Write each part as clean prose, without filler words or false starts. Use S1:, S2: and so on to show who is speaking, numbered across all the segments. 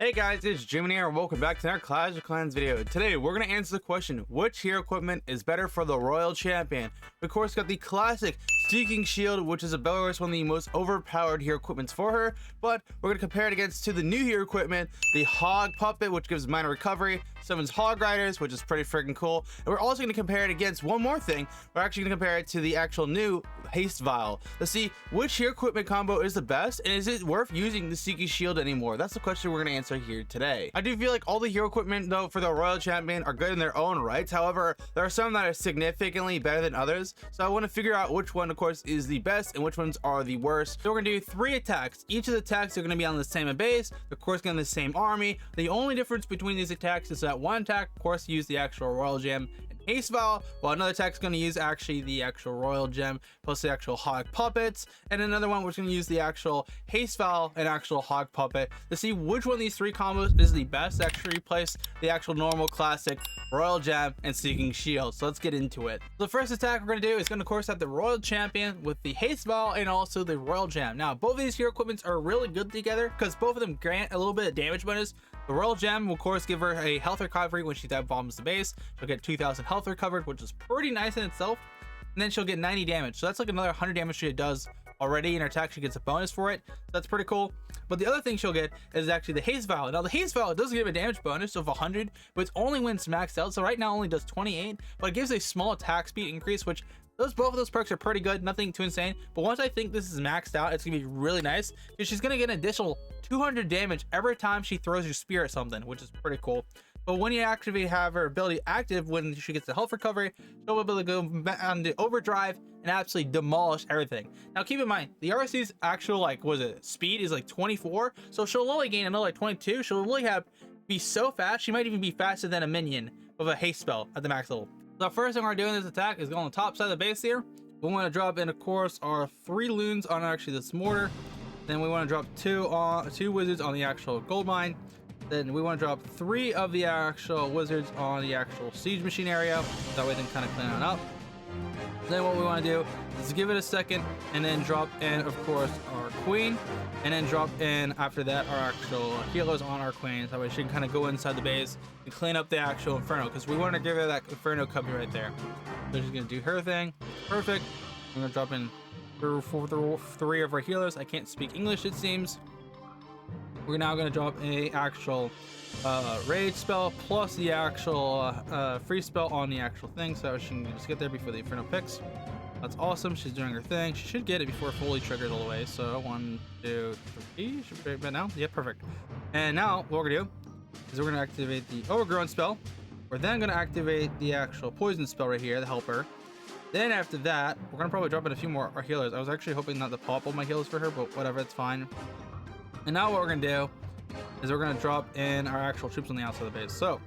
S1: Hey guys, it's GMAN here and welcome back to another Clash of Clans video. Today we're going to answer the question, which hero equipment is better for the Royal Champion? We of course got the classic Seeking Shield, which is a Belarus, one of the most overpowered hero equipments for her, but we're going to compare it against to the new hero equipment, the Hog Puppet, which gives minor recovery, summons Hog Riders, which is pretty freaking cool, and we're also going to compare it against one more thing. We're actually going to compare it to the actual new Haste Vial to see which hero equipment combo is the best, and is it worth using the Seeking Shield anymore? That's the question we're going to answer here today. I do feel like all the hero equipment though for the Royal Champion are good in their own rights. However, there are some that are significantly better than others, so I want to figure out which one of course is the best and which ones are the worst. So we're gonna do 3 attacks. Each of the attacks are going to be on the same base, of course gonna be the same army. The only difference between these attacks is that one attack of course use the actual Royal Gem and Haste Vial, while another attack is going to use actually the actual Royal Gem plus the actual Hog Puppets, and another one which is going to use the actual Haste Vial and actual Hog Puppet to see which one of these 3 combos is the best to actually replace the actual normal classic Royal Gem and Seeking Shield. So let's get into it. The first attack we're going to do is going to of course have the Royal Champion with the Haste Vial and also the Royal Gem. Now both of these hero equipments are really good together because both of them grant a little bit of damage bonus. The Royal Gem will of course give her a health recovery when she dive bombs the base. She'll get 2,000 health recovered, which is pretty nice in itself, and then she'll get 90 damage, so that's like another 100 damage she does already in her attack. She gets a bonus for it, so that's pretty cool. But the other thing she'll get is actually the Haste Vial. Now the Haste Vial doesn't give a damage bonus of 100, but it's only when it's maxed out, so right now only does 28, but it gives a small attack speed increase, which both of those perks are pretty good, nothing too insane. But once I think this is maxed out, it's gonna be really nice because she's gonna get an additional 200 damage every time she throws your spear at something, which is pretty cool. But when you actually have her ability active, when she gets the health recovery, she'll be able to go on the overdrive and absolutely demolish everything. Now keep in mind, the RC's actual speed is like 24, so she'll only gain another 22. She'll really be so fast, she might even be faster than a minion with a haste spell at the max level. The first thing we're doing in this attack is go on the top side of the base here. We want to drop in of course our 3 loons on actually this mortar. Then we want to drop 2 wizards on the actual gold mine. Then we want to drop 3 of the actual wizards on the actual siege machine area. That way they can kind of clean it up. Then what we want to do is give it a second and then drop in of course our queen, and then drop in after that our actual healers on our queen, so that way she can kind of go inside the base and clean up the actual inferno, because we want to give her that inferno cubby right there. So she's gonna do her thing. Perfect. I'm gonna drop in 3 of our healers. I can't speak English it seems. We're now going to drop a actual rage spell plus the actual free spell on the actual thing, so she can just get there before the inferno picks. That's awesome. She's doing her thing. She should get it before it fully triggers all the way. So 1, 2, 3 should be right now. Yeah, perfect. And now what we're gonna do is we're gonna activate the overgrown spell. We're then gonna activate the actual poison spell right here, the helper. Then after that, we're gonna probably drop in a few more our healers. I was actually hoping not to pop all my healers for her, but whatever, it's fine. And now what we're gonna do is we're gonna drop in our actual troops on the outside of the base. So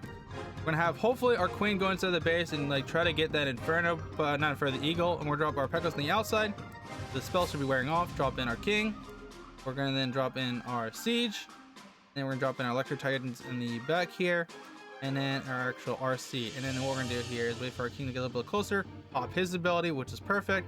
S1: we're gonna have hopefully our queen go inside the base and try to get that inferno, not inferno, the eagle, and we're gonna drop our Pekkas on the outside. The spell should be wearing off. Drop in our king. We're gonna then drop in our siege. Then we're gonna drop in our electric titans in the back here, and then our actual RC. And then what we're gonna do here is wait for our king to get a little bit closer, pop his ability, which is perfect.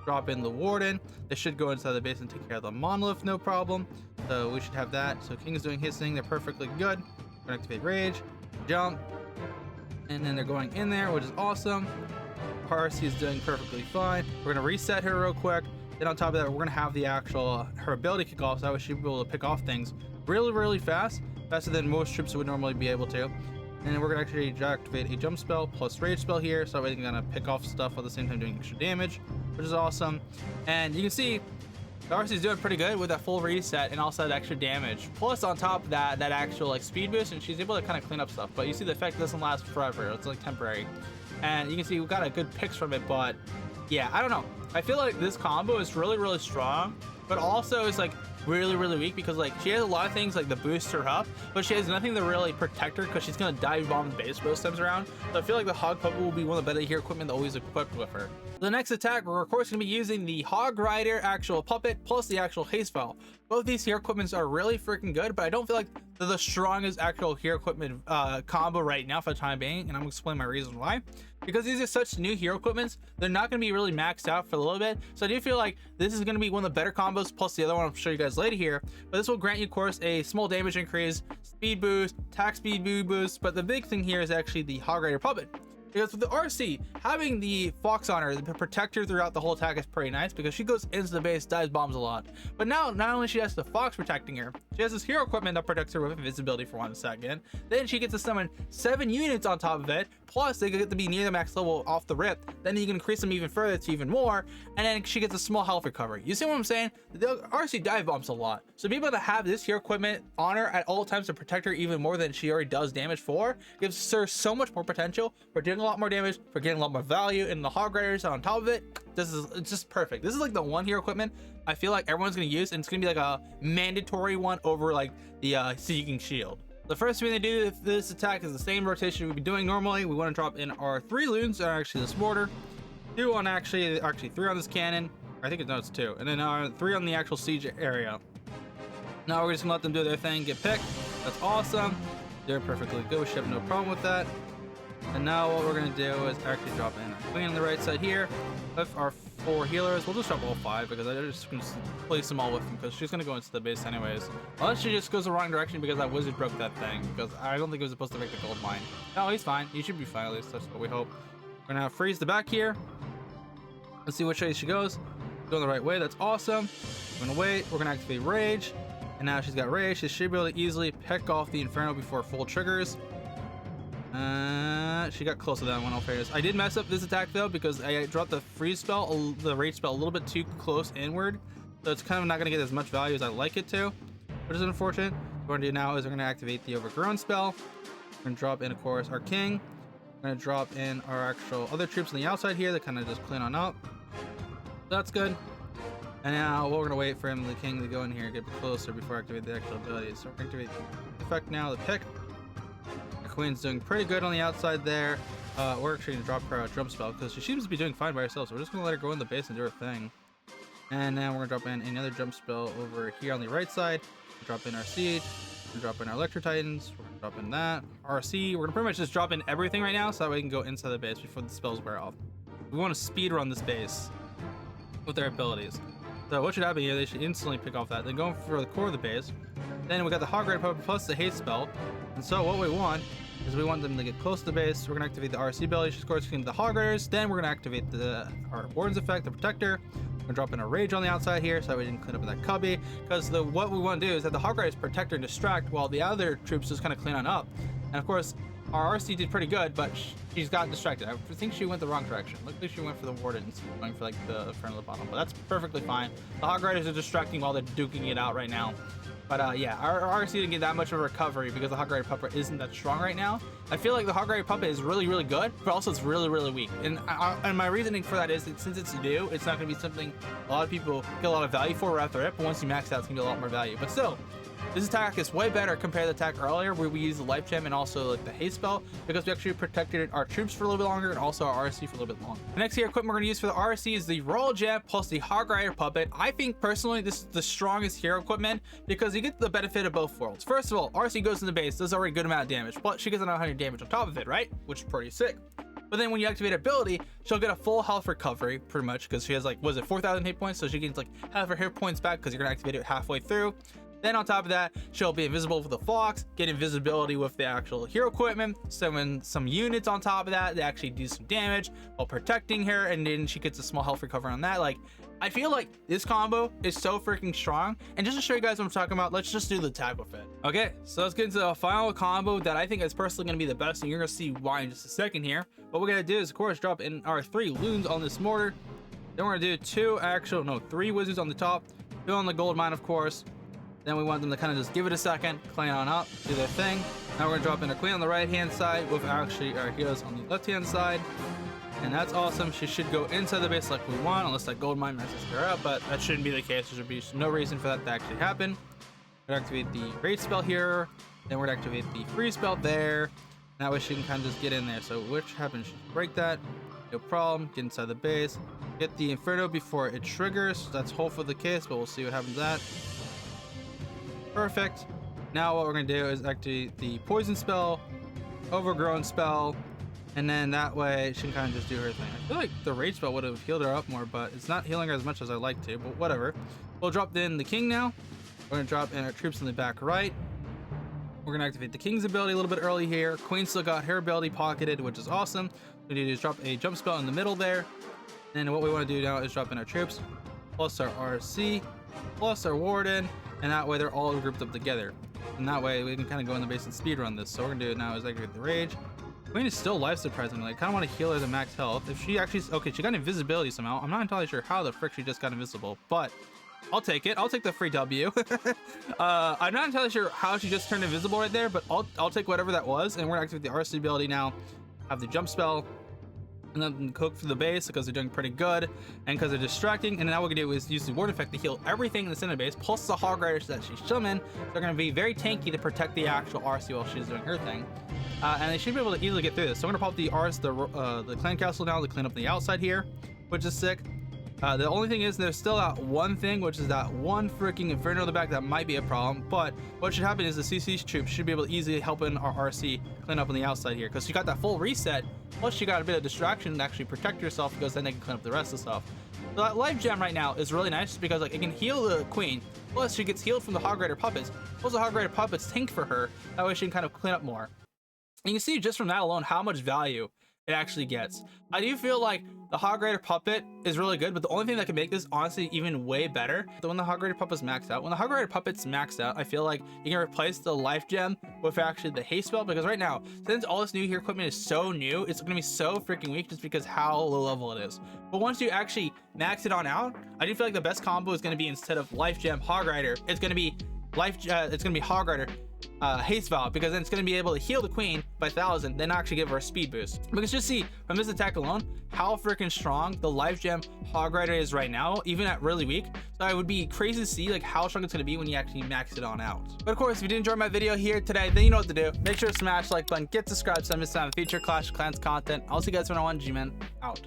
S1: Drop in the warden. They should go inside the base and take care of the monolith, no problem. So we should have that. So king is doing his thing. They're perfectly good. We're gonna activate rage, jump, and then they're going in there, which is awesome. RC is doing perfectly fine. We're gonna reset her real quick. Then on top of that, we're gonna have the actual her ability kick off, so that way she'll be able to pick off things really fast, faster than most troops would normally be able to. And then we're gonna actually activate a jump spell plus rage spell here, so that way they can kind of pick off stuff at the same time doing extra damage, which is awesome. And you can see the RC is doing pretty good with that full reset and also that extra damage. Plus on top of that actual speed boost, and she's able to kind of clean up stuff. But you see the effect doesn't last forever; it's like temporary. And you can see we got a good picks from it. But yeah, I don't know. I feel like this combo is really strong, but also it's really weak because she has a lot of things that boost her up, but she has nothing to really protect her because she's gonna dive bomb the base most times around. So I feel like the Hog Puppet will be one of the better hero equipment always equipped with her. The next attack, we're of course gonna be using the Hog Rider actual puppet plus the actual Haste Vial. Both these hero equipments are really freaking good, but I don't feel like they're the strongest actual hero equipment combo right now for the time being, and I'm gonna explain my reason why. Because these are such new hero equipments, they're not gonna be really maxed out for a little bit. So I do feel like this is gonna be one of the better combos, plus the other one I'll show you guys later here. But this will grant you, of course, a small damage increase, speed boost, attack speed boost. But the big thing here is actually the Hog Rider Puppet. Because with the RC, having the Fox on her, the protector throughout the whole attack is pretty nice because she goes into the base, dives bombs a lot. But now, not only she has the Fox protecting her, she has this hero equipment that protects her with invisibility for 1 second. Then she gets to summon 7 units on top of it, plus they get to be near the max level off the rip. Then you can increase them even further to even more, and then she gets a small health recovery. You see what I'm saying? The RC dive bombs a lot. So being able to have this hero equipment on her at all times to protect her even more than she already does damage for, gives her so much more potential for doing a lot more damage, for getting a lot more value, and the Hog Riders on top of it. It's just perfect. This is like the one hero equipment I feel like everyone's gonna use, and it's gonna be like a mandatory one over like the Seeking Shield. The first thing they do with this attack is the same rotation we'd be doing normally. We want to drop in our 3 loons, or actually this mortar, 2 on actually 3 on this cannon. I think it's 2, and then 3 on the actual siege area. Now we're just gonna let them do their thing, get picked. That's awesome. They're perfectly good. We should have no problem with that. And now what we're gonna do is actually drop in a queen on the right side here with our 4 healers. We'll just drop all 5 because I just gonna place them all with them because she's gonna go into the base anyways. Unless she just goes the wrong direction because that wizard broke that thing, because I don't think it was supposed to make the gold mine. No, he's fine. He should be fine, at least that's what we hope. We're gonna freeze the back here. Let's see which way she goes. Going the right way. That's awesome. We're gonna wait. We're gonna activate rage, and now she's got rage. She should be able to easily pick off the Inferno before full triggers. She got close to that one, all fairness. I did mess up this attack though because I dropped the freeze spell, the rage spell, a little bit too close inward, so it's kind of not going to get as much value as I like it to, which is unfortunate. What we're going to do now is we're going to activate the Overgrown spell. We're going to drop in, of course, our king. We're going to drop in our actual other troops on the outside here that kind of just clean on up. That's good. And now we're going to wait for him, the king, to go in here and get closer before I activate the actual abilities. So we're going to activate the effect now, the pick. Queen's doing pretty good on the outside there. We're actually gonna drop her jump spell because she seems to be doing fine by herself, so we're just gonna let her go in the base and do her thing. And then we're gonna drop in another jump spell over here on the right side. Drop in our siege. We're gonna drop in our Electro Titans. We're gonna drop in that RC. We're gonna pretty much just drop in everything right now so that we can go inside the base before the spells wear off. We want to speed run this base with their abilities. So what should happen here? They should instantly pick off that. Then go for the core of the base. Then we got the Hog Rider Puppet plus the haste spell. And so what we want is we want them to get close to the base. We're gonna activate the RC ability. She scores the Hog Riders. Then we're gonna activate our Warden's effect, the Protector. We're gonna drop in a Rage on the outside here so that we can clean up that cubby. Because what we want to do is that the Hog Riders protect and distract while the other troops just kind of clean on up. And of course, our RC did pretty good, but she's got distracted. I think she went the wrong direction. Luckily, she went for the Wardens, going for like the front of the bottom. But that's perfectly fine. The Hog Riders are distracting while they're duking it out right now. But yeah, our RC didn't get that much of a recovery because the Hog Rider Puppet isn't that strong right now. I feel like the Hog Rider Puppet is really, really good, but also it's really, really weak. And my reasoning for that is that since it's new, it's not going to be something a lot of people get a lot of value for right after it, but once you max out, it's going to be a lot more value. But still, this attack is way better compared to the attack earlier where we used the life gem and also like the haste spell because we actually protected our troops for a little bit longer and also our RC for a little bit longer. The next hero equipment we're going to use for the RC is the Royal Gem plus the Hog Rider Puppet. I think personally this is the strongest hero equipment because you get the benefit of both worlds. First of all, RC goes in the base, does already a good amount of damage, but she gets another 100 damage on top of it, right? Which is pretty sick. But then when you activate ability, she'll get a full health recovery pretty much because she has like, was it 4,000 hit points? So she gains like half her hit points back because you're going to activate it halfway through. Then on top of that, she'll be invisible with the Fox, get invisibility with the actual hero equipment, summon some units on top of that, they actually do some damage while protecting her, and then she gets a small health recovery on that. Like, I feel like this combo is so freaking strong. And just to show you guys what I'm talking about, let's just do the attack with it. Okay, so let's get into the final combo that I think is personally going to be the best, and you're going to see why in just a second here. What we're going to do is, of course, drop in our 3 loons on this mortar. Then we're going to do 3 wizards on the top, 2 on the gold mine, of course. Then we want them to kind of just give it a second, clean on up, do their thing. Now we're gonna drop in a queen on the right hand side with actually our heroes on the left hand side. And that's awesome. She should go inside the base like we want, unless that gold mine messes her up, but that shouldn't be the case. There should be no reason for that to actually happen. We're gonna activate the rage spell here. Then we're gonna activate the freeze spell there. That way she can kind of just get in there. So which happens, she break that, no problem, get inside the base. Get the Inferno before it triggers. That's hopefully the case, but we'll see what happens with that. Perfect. Now what we're gonna do is activate the poison spell, overgrown spell, and then that way she can kind of just do her thing. I feel like the rage spell would have healed her up more, but it's not healing her as much as I'd like to, but whatever. We'll drop in the king now. We're gonna drop in our troops in the back right. We're gonna activate the king's ability a little bit early here. Queen still got her ability pocketed, which is awesome. What we need to do is drop a jump spell in the middle there. And what we want to do now is drop in our troops, plus our RC, plus our warden, and that way they're all grouped up together. And that way we can kind of go in the base and speed run this. So what we're gonna do now is activate the rage. Queen is still life surprisingly. I kind of want to heal her to max health. If she actually, okay, she got invisibility somehow. I'm not entirely sure how the frick she just got invisible, but I'll take it. I'll take the free W. I'm not entirely sure how she just turned invisible right there, but I'll take whatever that was. And we're gonna activate the RC ability now. Have the jump spell, and then cook through the base because they're doing pretty good, and because they're distracting. And now what we're gonna do is use the ward effect to heal everything in the center base, plus the hog riders that she's summoned. They're gonna be very tanky to protect the actual RC while she's doing her thing. And they should be able to easily get through this. So I'm gonna pop the the clan castle now to clean up the outside here, which is sick. The only thing is there's still that one thing, which is that one freaking inferno in the back that might be a problem. But what should happen is the CC's troops should be able to easily help in our RC clean up on the outside here, because she got that full reset, plus she got a bit of distraction to actually protect herself, because then they can clean up the rest of the stuff. So that life gem right now is really nice because like it can heal the queen, plus she gets healed from the hog rider puppets, plus the hog rider puppets tank for her. That way she can kind of clean up more. And you can see just from that alone how much value it actually gets. I do feel like the hog rider puppet is really good, but the only thing that can make this honestly even way better, when the hog rider puppet's maxed out, I feel like you can replace the life gem with actually the haste spell, because right now, since all this new hero equipment is so new, it's gonna be so freaking weak just because how low level it is. But once you actually max it on out, I do feel like the best combo is gonna be, instead of life gem hog rider, it's gonna be hog rider Haste Vial, because then it's going to be able to heal the queen by 1,000, then actually give her a speed boost. Because just see from this attack alone how freaking strong the life gem hog rider is right now, even at really weak. So it would be crazy to see like how strong it's going to be when you actually max it on out. But of course, if you did enjoy my video here today, then you know what to do. Make sure to smash the like button, get subscribed so I miss out on future Clash of Clans content. I'll see you guys when I want. GMAN out.